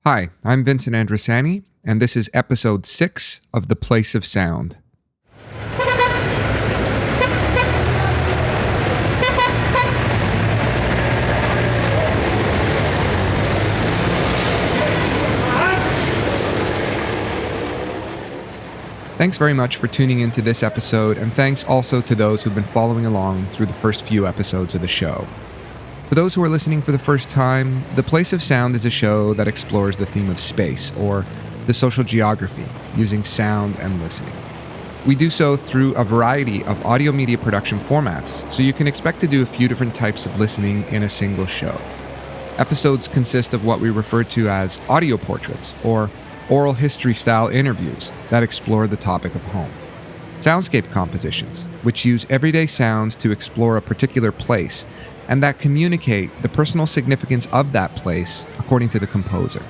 Hi, I'm Vincent Andrisani, and this is episode 6 of The Place of Sound. Thanks very much for tuning into this episode, and thanks also to those who've been following along through the first few episodes of the show. For those who are listening for the first time, The Place of Sound is a show that explores the theme of space, or the social geography, using sound and listening. We do so through a variety of audio media production formats, so you can expect to do a few different types of listening in a single show. Episodes consist of what we refer to as audio portraits, or oral history-style interviews that explore the topic of home. Soundscape compositions, which use everyday sounds to explore a particular place, and that communicate the personal significance of that place according to the composer.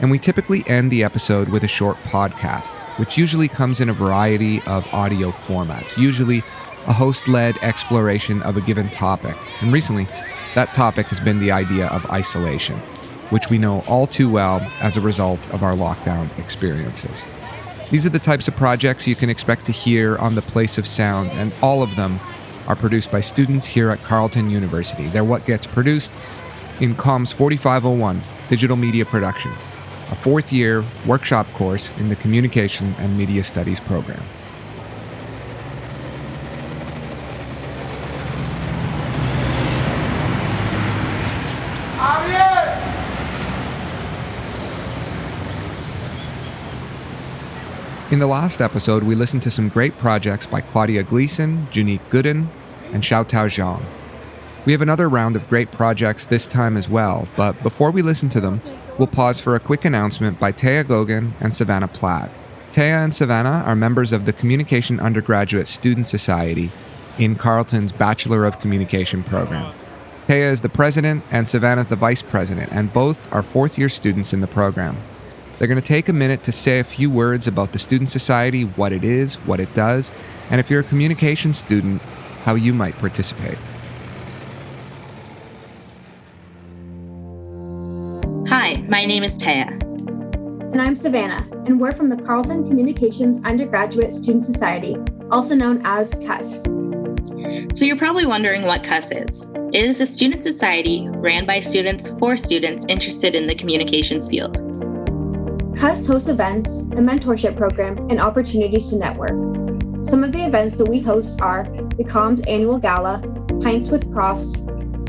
And we typically end the episode with a short podcast, which usually comes in a variety of audio formats, usually a host-led exploration of a given topic. And recently, that topic has been the idea of isolation, which we know all too well as a result of our lockdown experiences. These are the types of projects you can expect to hear on The Place of Sound, and all of them are produced by students here at Carleton University. They're what gets produced in Comms 4501, Digital Media Production, a fourth-year workshop course in the Communication and Media Studies program. In the last episode, we listened to some great projects by Claudia Gleason, Junique Gooden, and Xiaotao Zhang. We have another round of great projects this time as well, but before we listen to them, we'll pause for a quick announcement by Taya Gogan and Savannah Platt. Taya and Savannah are members of the Communication Undergraduate Student Society in Carleton's Bachelor of Communication program. Taya is the president and Savannah is the vice president, and both are fourth-year students in the program. They're going to take a minute to say a few words about the Student Society, what it is, what it does, and if you're a communication student, how you might participate. Hi, my name is Taya. And I'm Savannah, and we're from the Carleton Communications Undergraduate Student Society, also known as CUS. So you're probably wondering what CUS is. It is a student society ran by students for students interested in the communications field. CUS hosts events, a mentorship program, and opportunities to network. Some of the events that we host are the Comms Annual Gala, Pints with Profs,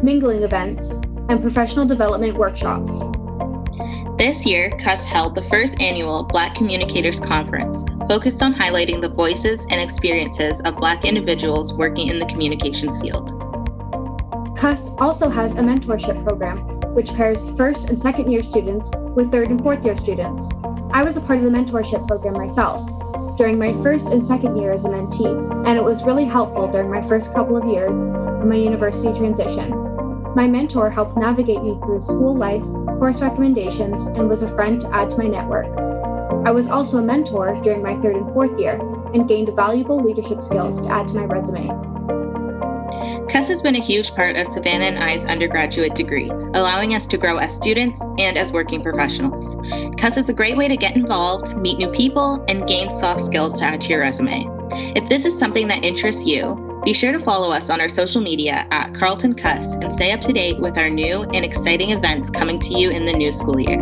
mingling events, and professional development workshops. This year, CUS held the first annual Black Communicators Conference, focused on highlighting the voices and experiences of Black individuals working in the communications field. CUS also has a mentorship program, which pairs first and second year students with third and fourth year students. I was a part of the mentorship program myself during my first and second year as a mentee, and it was really helpful during my first couple of years of my university transition. My mentor helped navigate me through school life, course recommendations, and was a friend to add to my network. I was also a mentor during my third and fourth year and gained valuable leadership skills to add to my resume. CUS has been a huge part of Savannah and I's undergraduate degree, allowing us to grow as students and as working professionals. CUS is a great way to get involved, meet new people, and gain soft skills to add to your resume. If this is something that interests you, be sure to follow us on our social media at Carleton CUS and stay up to date with our new and exciting events coming to you in the new school year.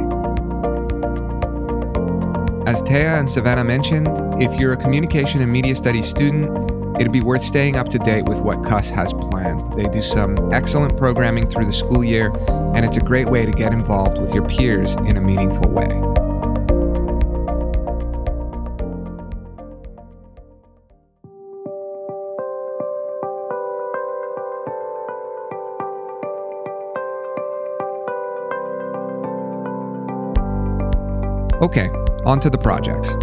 As Taya and Savannah mentioned, if you're a communication and media studies student, it'd be worth staying up to date with what CUS has planned. They do some excellent programming through the school year, and it's a great way to get involved with your peers in a meaningful way. Okay, on to the projects.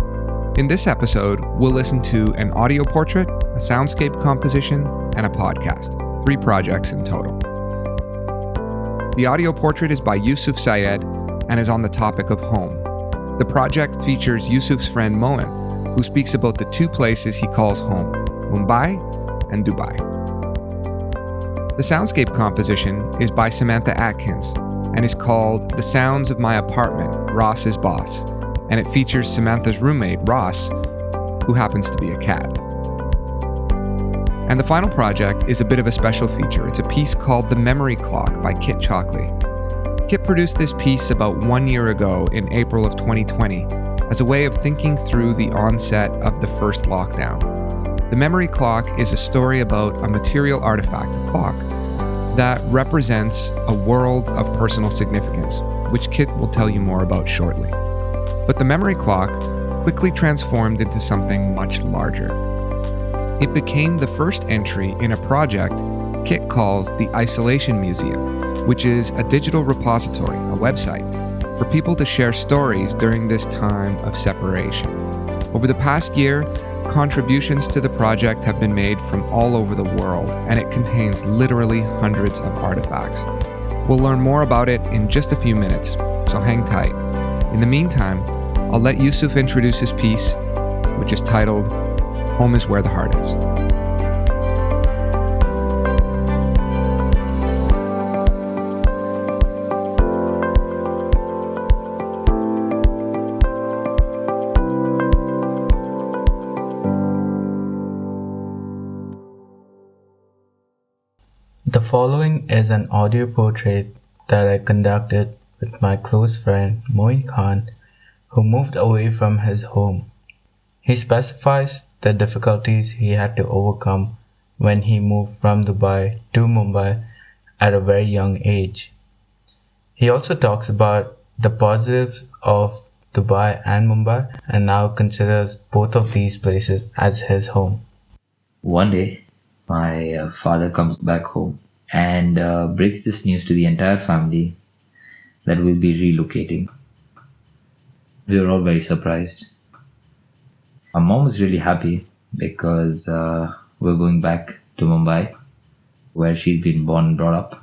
In this episode, we'll listen to an audio portrait, a soundscape composition, and a podcast. 3 projects in total. The audio portrait is by Yusuf Syed and is on the topic of home. The project features Yusuf's friend Moen, who speaks about the 2 places he calls home, Mumbai and Dubai. The soundscape composition is by Samantha Atkins. and is called The Sounds of My Apartment, Ross is Boss, and it features Samantha's roommate, Ross, who happens to be a cat. And the final project is a bit of a special feature. It's a piece called The Memory Clock by Kit Chalkley. Kit produced this piece about 1 year ago in April of 2020 as a way of thinking through the onset of the first lockdown. The Memory Clock is a story about a material artifact, a clock, that represents a world of personal significance, which Kit will tell you more about shortly. But the Memory Clock quickly transformed into something much larger. It became the first entry in a project Kit calls the Isolation Museum, which is a digital repository, a website, for people to share stories during this time of separation. Over the past year, contributions to the project have been made from all over the world, and it contains literally hundreds of artifacts. We'll learn more about it in just a few minutes, so hang tight. In the meantime, I'll let Yusuf introduce his piece, which is titled Home is Where the Heart is. The following is an audio portrait that I conducted with my close friend Moin Khan, who moved away from his home. He specifies the difficulties he had to overcome when he moved from Dubai to Mumbai at a very young age. He also talks about the positives of Dubai and Mumbai and now considers both of these places as his home. One day, my father comes back home and breaks this news to the entire family that we'll be relocating. We were all very surprised. Our mom was really happy because we're going back to Mumbai, where she's been born and brought up.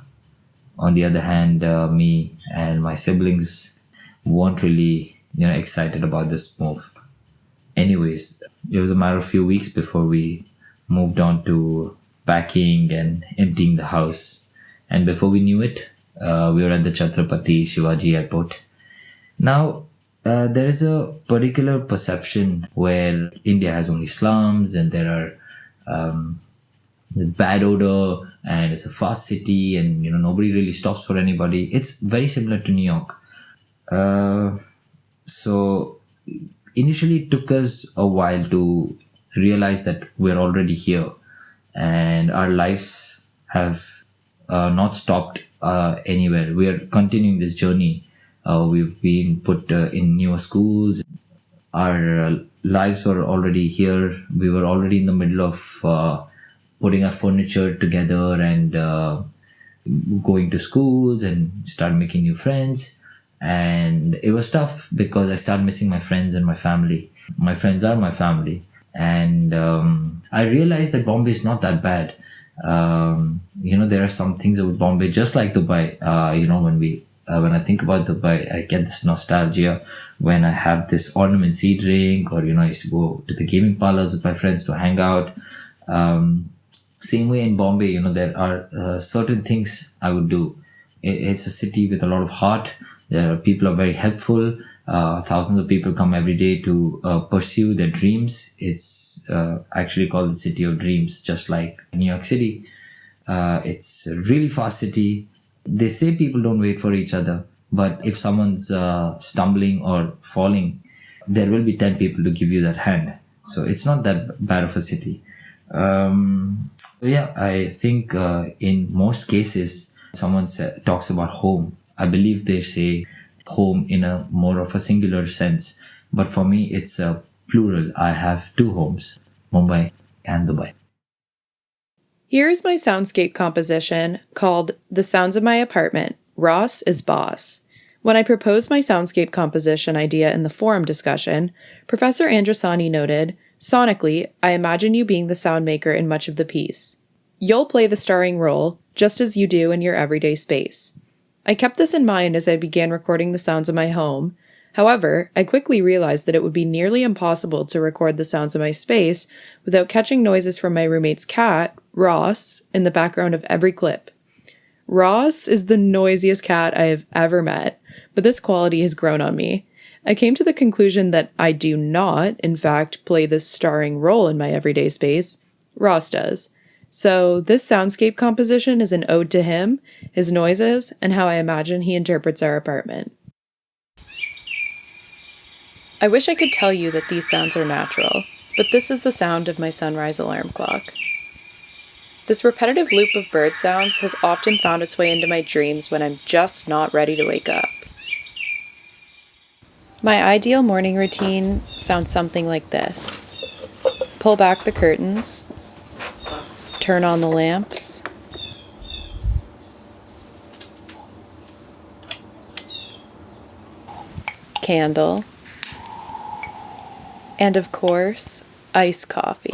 On the other hand, me and my siblings weren't really, excited about this move. Anyways, it was a matter of a few weeks before we moved on to packing and emptying the house. And before we knew it, we were at the Chhatrapati Shivaji Airport. Now, there is a particular perception where India has only slums and there are there's a bad odor and it's a fast city and nobody really stops for anybody. It's very similar to New York. So initially it took us a while to realize that we're already here and our lives have not stopped anywhere. We are continuing this journey. We've been put in newer schools. Our lives were already here. We were already in the middle of putting our furniture together and going to schools and start making new friends. And it was tough because I started missing my friends and my family. My friends are my family. And I realized that Bombay is not that bad. There are some things about Bombay, just like Dubai. When I think about Dubai, I get this nostalgia when I have this ornament seed drink, or I used to go to the gaming parlors with my friends to hang out. Same way in Bombay, there are certain things I would do. It's a city with a lot of heart. People are very helpful. Thousands of people come every day to pursue their dreams. It's actually called the City of Dreams, just like New York City. It's a really fast city. They say people don't wait for each other, but if someone's stumbling or falling, there will be 10 people to give you that hand. So it's not that bad of a city. I think in most cases, someone talks about home. I believe they say home in a more of a singular sense. But for me, it's a plural. I have two homes, Mumbai and Dubai. Here's my soundscape composition called The Sounds of My Apartment, Ross is Boss. When I proposed my soundscape composition idea in the forum discussion, Professor Andrasani noted, sonically, I imagine you being the sound maker in much of the piece. You'll play the starring role, just as you do in your everyday space. I kept this in mind as I began recording the sounds of my home. However, I quickly realized that it would be nearly impossible to record the sounds of my space without catching noises from my roommate's cat, Ross, in the background of every clip. Ross is the noisiest cat I have ever met, but this quality has grown on me. I came to the conclusion that I do not, in fact, play this starring role in my everyday space. Ross does. So this soundscape composition is an ode to him, his noises, and how I imagine he interprets our apartment. I wish I could tell you that these sounds are natural, but this is the sound of my sunrise alarm clock. This repetitive loop of bird sounds has often found its way into my dreams when I'm just not ready to wake up. My ideal morning routine sounds something like this. Pull back the curtains, turn on the lamps, candle, and of course, iced coffee.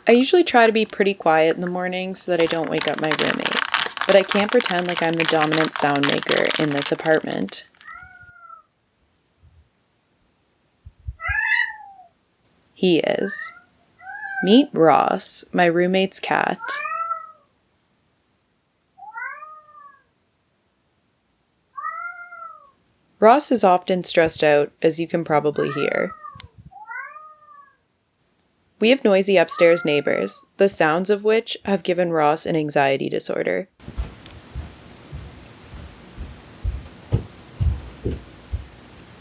I usually try to be pretty quiet in the morning so that I don't wake up my roommate, but I can't pretend like I'm the dominant sound maker in this apartment. He is. Meet Ross, my roommate's cat. Ross is often stressed out, as you can probably hear. We have noisy upstairs neighbors, the sounds of which have given Ross an anxiety disorder.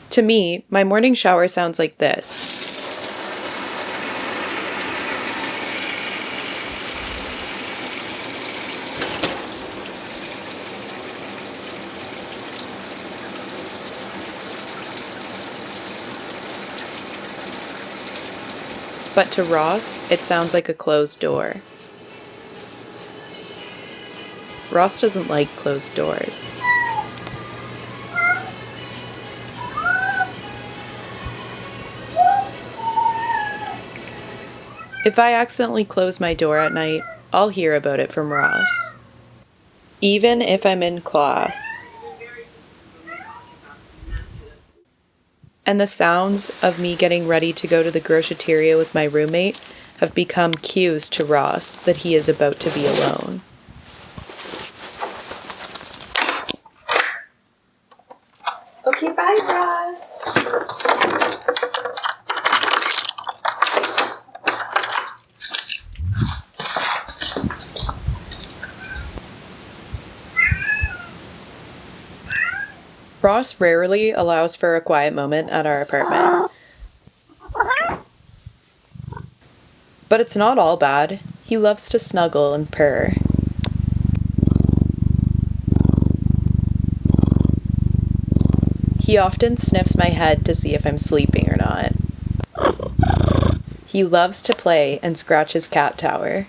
To me, my morning shower sounds like this. But to Ross, it sounds like a closed door. Ross doesn't like closed doors. If I accidentally close my door at night, I'll hear about it from Ross. Even if I'm in class. And the sounds of me getting ready to go to the groceteria with my roommate have become cues to Ross that he is about to be alone. Okay, bye, Ross. Ross rarely allows for a quiet moment at our apartment. But it's not all bad. He loves to snuggle and purr. He often sniffs my head to see if I'm sleeping or not. He loves to play and scratch his cat tower.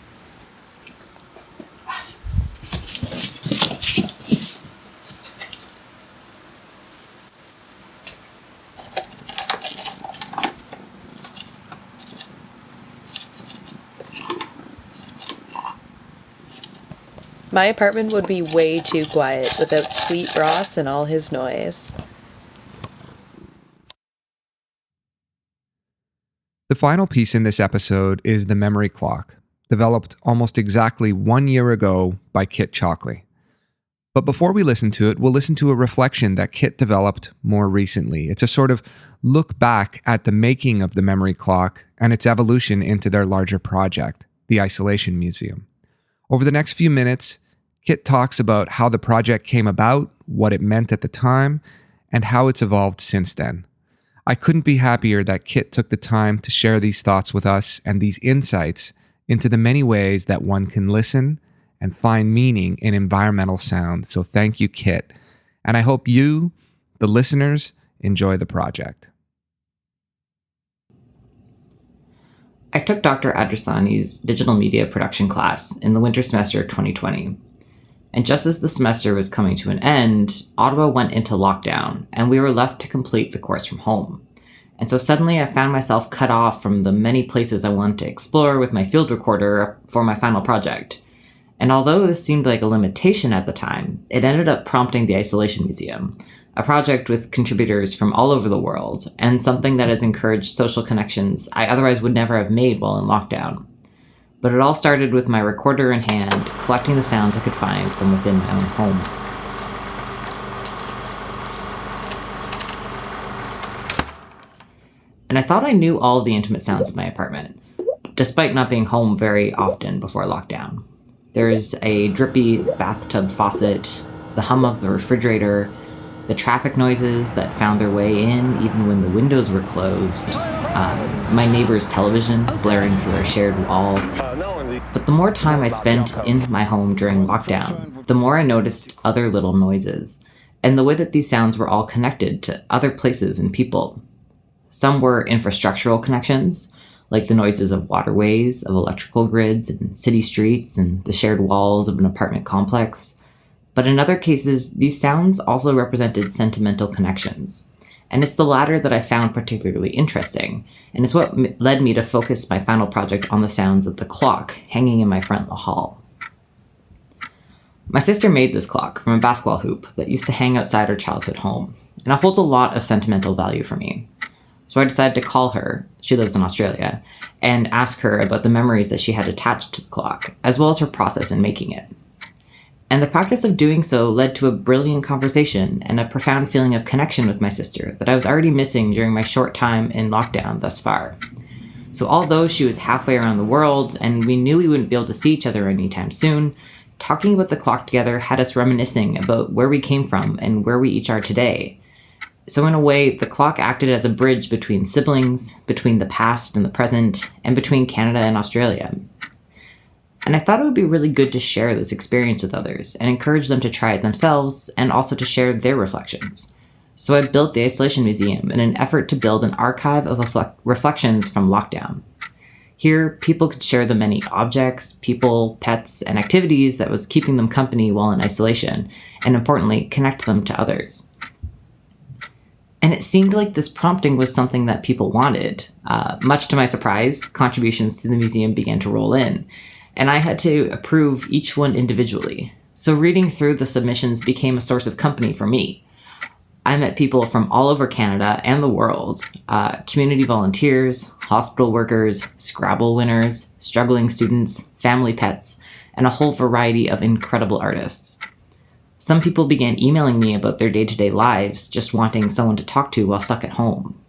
My apartment would be way too quiet without sweet Ross and all his noise. The final piece in this episode is the memory clock, developed almost exactly 1 year ago by Kit Chalkley. But before we listen to it, we'll listen to a reflection that Kit developed more recently. It's a sort of look back at the making of the memory clock and its evolution into their larger project, the Isolation Museum. Over the next few minutes, Kit talks about how the project came about, what it meant at the time, and how it's evolved since then. I couldn't be happier that Kit took the time to share these thoughts with us and these insights into the many ways that one can listen and find meaning in environmental sound. So thank you, Kit. And I hope you, the listeners, enjoy the project. I took Dr. Adrasani's digital media production class in the winter semester of 2020. And just as the semester was coming to an end, Ottawa went into lockdown, and we were left to complete the course from home. And so suddenly I found myself cut off from the many places I wanted to explore with my field recorder for my final project. And although this seemed like a limitation at the time, it ended up prompting the Isolation Museum, a project with contributors from all over the world, and something that has encouraged social connections I otherwise would never have made while in lockdown. But it all started with my recorder in hand, collecting the sounds I could find from within my own home. And I thought I knew all of the intimate sounds of my apartment, despite not being home very often before lockdown. There's a drippy bathtub faucet, the hum of the refrigerator, the traffic noises that found their way in even when the windows were closed, my neighbor's television blaring through our shared wall. But the more time I spent in my home during lockdown, the more I noticed other little noises, and the way that these sounds were all connected to other places and people. Some were infrastructural connections, like the noises of waterways, of electrical grids, and city streets, and the shared walls of an apartment complex. But in other cases, these sounds also represented sentimental connections. And it's the latter that I found particularly interesting, and it's what led me to focus my final project on the sounds of the clock hanging in my front hall. My sister made this clock from a basketball hoop that used to hang outside her childhood home, and it holds a lot of sentimental value for me. So I decided to call her, she lives in Australia, and ask her about the memories that she had attached to the clock, as well as her process in making it. And the practice of doing so led to a brilliant conversation and a profound feeling of connection with my sister that I was already missing during my short time in lockdown thus far. So although she was halfway around the world and we knew we wouldn't be able to see each other anytime soon, talking about the clock together had us reminiscing about where we came from and where we each are today. So in a way, the clock acted as a bridge between siblings, between the past and the present, and between Canada and Australia. And I thought it would be really good to share this experience with others and encourage them to try it themselves and also to share their reflections. So I built the Isolation Museum in an effort to build an archive of reflections from lockdown. Here, people could share the many objects, people, pets, and activities that was keeping them company while in isolation, and importantly, connect them to others. And it seemed like this prompting was something that people wanted. Much to my surprise, contributions to the museum began to roll in, and I had to approve each one individually. So reading through the submissions became a source of company for me. I met people from all over Canada and the world, community volunteers, hospital workers, Scrabble winners, struggling students, family pets, and a whole variety of incredible artists. Some people began emailing me about their day-to-day lives, just wanting someone to talk to while stuck at home.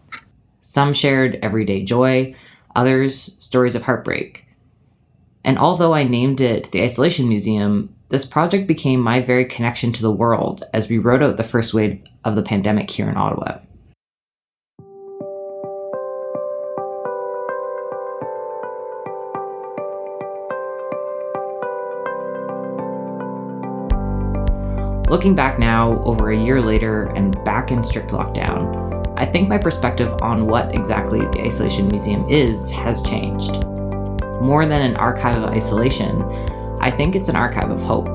Some shared everyday joy, others stories of heartbreak. And although I named it the Isolation Museum, this project became my very connection to the world as we rode out the first wave of the pandemic here in Ottawa. Looking back now, over a year later and back in strict lockdown, I think my perspective on what exactly the Isolation Museum is has changed. More than an archive of isolation, I think it's an archive of hope.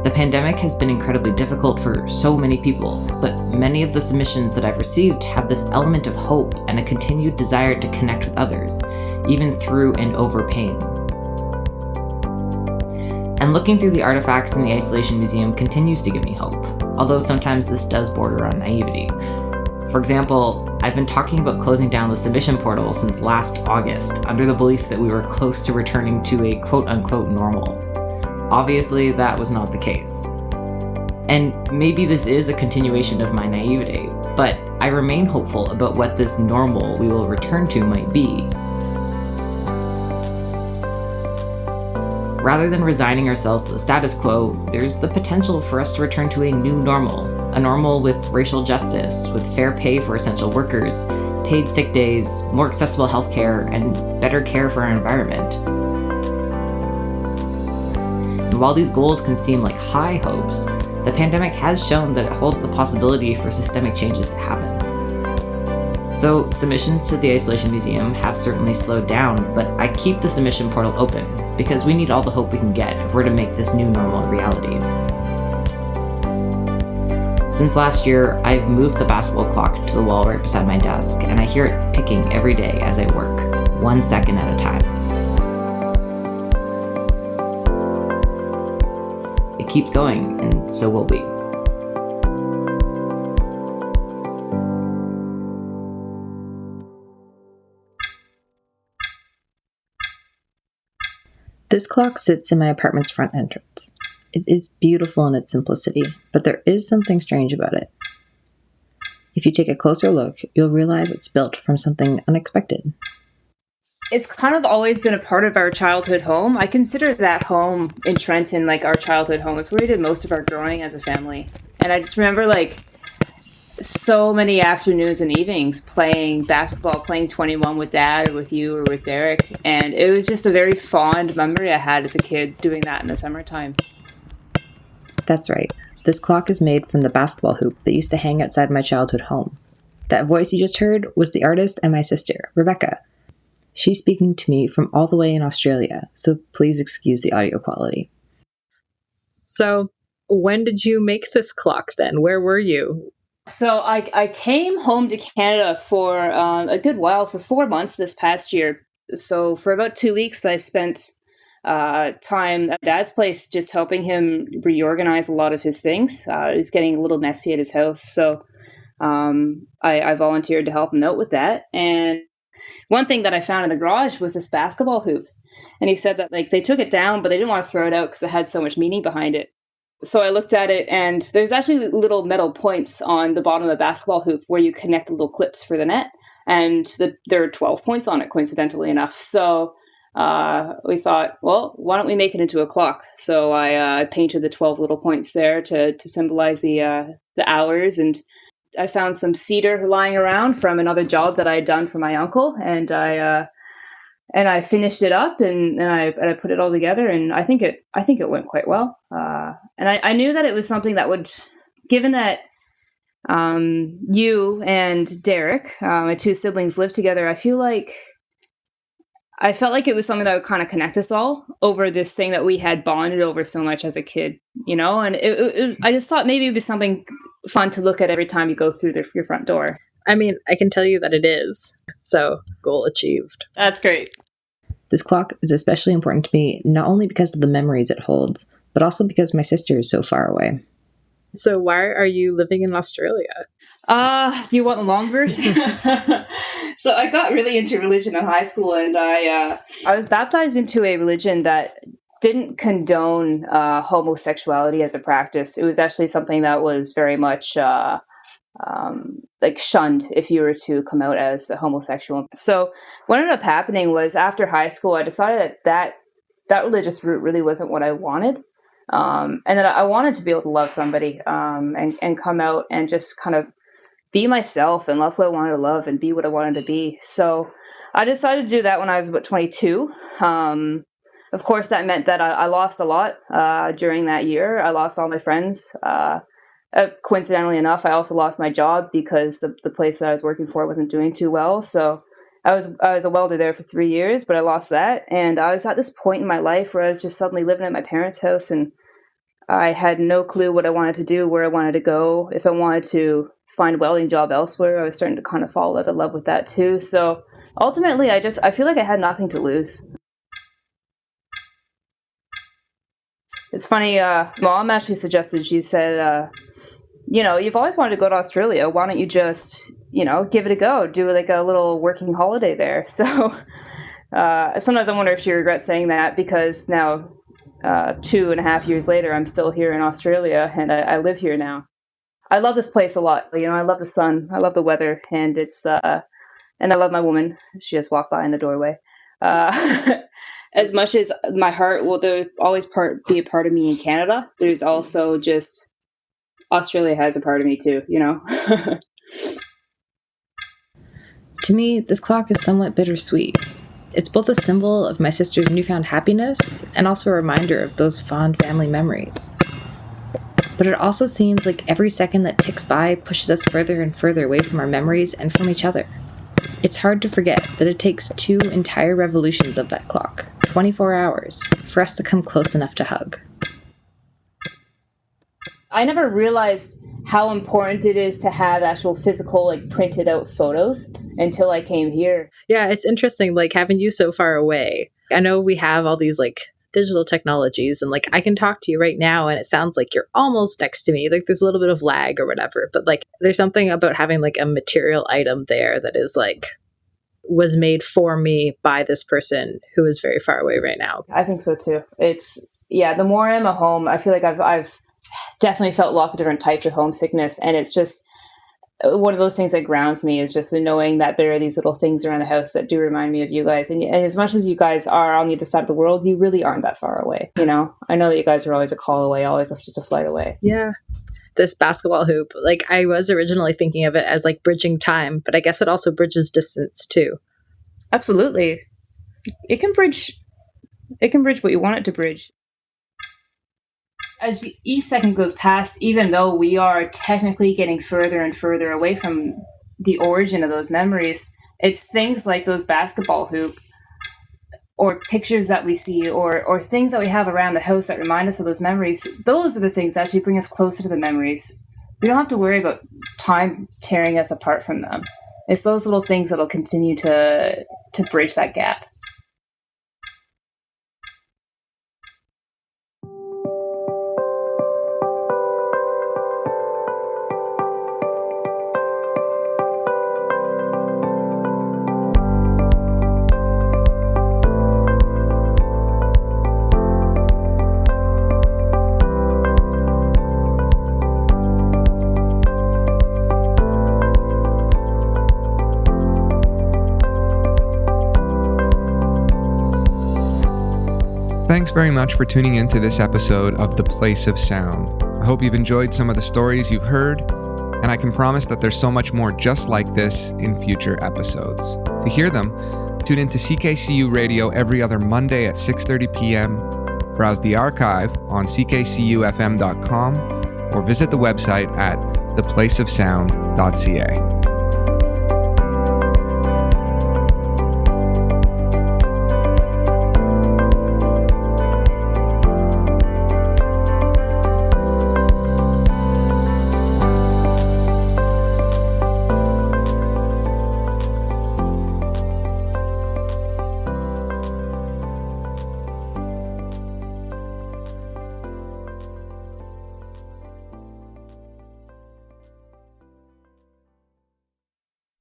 The pandemic has been incredibly difficult for so many people, but many of the submissions that I've received have this element of hope and a continued desire to connect with others, even through and over pain. And looking through the artifacts in the Isolation Museum continues to give me hope, although sometimes this does border on naivety. For example, I've been talking about closing down the submission portal since last August, under the belief that we were close to returning to a quote-unquote normal. Obviously, that was not the case. And maybe this is a continuation of my naivete, but I remain hopeful about what this normal we will return to might be. Rather than resigning ourselves to the status quo, there's the potential for us to return to a new normal, a normal with racial justice, with fair pay for essential workers, paid sick days, more accessible healthcare, and better care for our environment. And while these goals can seem like high hopes, the pandemic has shown that it holds the possibility for systemic changes to happen. So submissions to the Isolation Museum have certainly slowed down, but I keep the submission portal open because we need all the hope we can get if we're to make this new normal a reality. Since last year, I've moved the basketball clock to the wall right beside my desk, and I hear it ticking every day as I work, 1 second at a time. keeps going, and so will we. This clock sits in my apartment's front entrance. It is beautiful in its simplicity, but there is something strange about it. If you take a closer look, you'll realize it's built from something unexpected. It's kind of always been a part of our childhood home. I consider that home in Trenton like our childhood home. It's where we did most of our growing as a family. And I just remember so many afternoons and evenings playing basketball, playing 21 with Dad or with you or with Derek. And it was just a very fond memory I had as a kid doing that in the summertime. That's right. This clock is made from the basketball hoop that used to hang outside my childhood home. That voice you just heard was the artist and my sister, Rebecca. She's speaking to me from all the way in Australia, so please excuse the audio quality. So, when did you make this clock then? Where were you? So I came home to Canada for a good while, for 4 months this past year. So for about 2 weeks, I spent time at Dad's place just helping him reorganize a lot of his things. It was getting a little messy at his house. So I volunteered to help him out with that. And one thing that I found in the garage was this basketball hoop. And he said that they took it down, but they didn't want to throw it out because it had so much meaning behind it. So I looked at it, and there's actually little metal points on the bottom of the basketball hoop where you connect the little clips for the net. And there are 12 points on it, coincidentally enough. So we thought, well, why don't we make it into a clock? So I painted the 12 little points there to symbolize the hours. And I found some cedar lying around from another job that I had done for my uncle. And I finished it up and I put it all together, and I think it went quite well. And I knew that it was something that would, given that you and Derek, my two siblings, live together, I felt like it was something that would kind of connect us all over this thing that we had bonded over so much as a kid, And I just thought maybe it would be something fun to look at every time you go through your front door. I mean, I can tell you that it is. So, goal achieved. That's great. This clock is especially important to me, not only because of the memories it holds, but also because my sister is so far away. So why are you living in Australia? Do you want the long version? So I got really into religion in high school, and I was baptized into a religion that didn't condone homosexuality as a practice. It was actually something that was very much shunned if you were to come out as a homosexual. So what ended up happening was, after high school, I decided that religious route really wasn't what I wanted. And that I wanted to be able to love somebody and come out and just kind of be myself and love what I wanted to love and be what I wanted to be. So I decided to do that when I was about 22. Of course, that meant that I lost a lot during that year. I lost all my friends. Coincidentally enough, I also lost my job because the place that I was working for wasn't doing too well. So I was a welder there for 3 years, but I lost that. And I was at this point in my life where I was just suddenly living at my parents' house, and I had no clue what I wanted to do, where I wanted to go. If I wanted to find a welding job elsewhere, I was starting to kind of fall out of love with that too. So ultimately, I feel like I had nothing to lose. It's funny, Mom actually suggested, she said, you've always wanted to go to Australia. Why don't you just, give it a go, do like a little working holiday there. So sometimes I wonder if she regrets saying that, because now 2.5 years later, I'm still here in Australia, and I live here now. I love this place a lot. I love the sun, I love the weather, and and I love my woman. She just walked by in the doorway. As much as my heart will always be a part of me in Canada, there's also just Australia has a part of me too, To me, this clock is somewhat bittersweet. It's both a symbol of my sister's newfound happiness and also a reminder of those fond family memories. But it also seems like every second that ticks by pushes us further and further away from our memories and from each other. It's hard to forget that it takes 2 entire revolutions of that clock, 24 hours, for us to come close enough to hug. I never realized how important it is to have actual physical, printed out photos until I came here. Yeah, it's interesting, having you so far away. I know we have all these, digital technologies, and like I can talk to you right now and it sounds like you're almost next to me. Like there's a little bit of lag or whatever, but like there's something about having like a material item there that is like was made for me by this person who is very far away right now. I think so too. The more I'm at home, I feel like I've definitely felt lots of different types of homesickness, and it's just one of those things that grounds me is just the knowing that there are these little things around the house that do remind me of you guys. And as much as you guys are on the other side of the world, you really aren't that far away. You know, I know that you guys are always a call away, always just a flight away. Yeah. This basketball hoop, like I was originally thinking of it as like bridging time, but I guess it also bridges distance too. Absolutely. It can bridge what you want it to bridge. As each second goes past, even though we are technically getting further and further away from the origin of those memories, it's things like those basketball hoop or pictures that we see or things that we have around the house that remind us of those memories. Those are the things that actually bring us closer to the memories. We don't have to worry about time tearing us apart from them. It's those little things that'll continue to bridge that gap. Thanks very much for tuning in to this episode of The Place of Sound. I hope you've enjoyed some of the stories you've heard, and I can promise that there's so much more just like this in future episodes. To hear them, tune into CKCU Radio every other Monday at 6:30 p.m., browse the archive on ckcufm.com, or visit the website at theplaceofsound.ca.